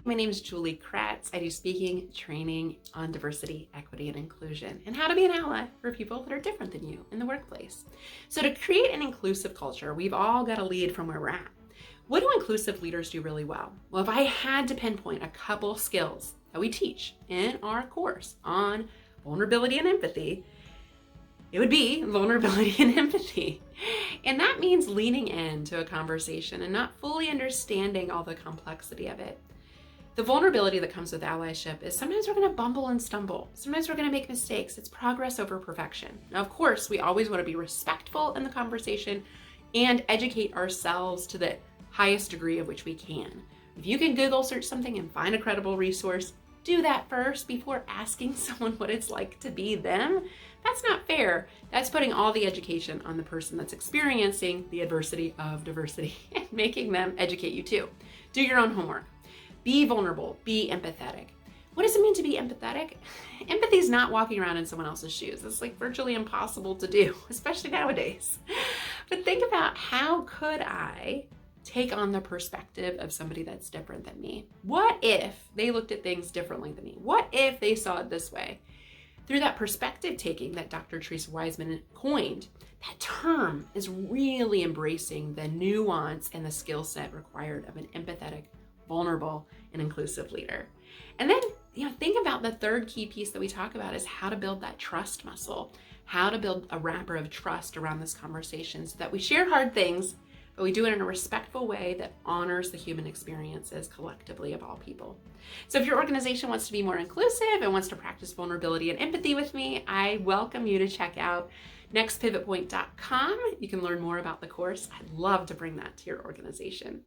My name is Julie Kratz. I do speaking, training on diversity, equity, and inclusion, and how to be an ally for people that are different than you in the workplace. So to create an inclusive culture, we've all got to lead from where we're at. What do inclusive leaders do really well? Well, if I had to pinpoint a couple skills that we teach in our course on vulnerability and empathy, it would be vulnerability and empathy. And that means leaning into a conversation and not fully understanding all the complexity of it. The vulnerability that comes with allyship is sometimes we're going to bumble and stumble. Sometimes we're going to make mistakes. It's progress over perfection. Now, of course, we always want to be respectful in the conversation and educate ourselves to the highest degree of which we can. If you can Google search something and find a credible resource, do that first before asking someone what it's like to be them. That's not fair. That's putting all the education on the person that's experiencing the adversity of diversity and making them educate you too. Do your own homework. Be vulnerable, be empathetic. What does it mean to be empathetic? Empathy is not walking around in someone else's shoes. It's like virtually impossible to do, especially nowadays. But think about, how could I take on the perspective of somebody that's different than me? What if they looked at things differently than me? What if they saw it this way? Through that perspective taking that Dr. Teresa Wiseman coined, that term is really embracing the nuance and the skill set required of an empathetic, vulnerable, and inclusive leader. And then, think about the third key piece that we talk about is how to build that trust muscle, how to build a wrapper of trust around this conversation so that we share hard things, but we do it in a respectful way that honors the human experiences collectively of all people. So if your organization wants to be more inclusive and wants to practice vulnerability and empathy with me, I welcome you to check out nextpivotpoint.com. You can learn more about the course. I'd love to bring that to your organization.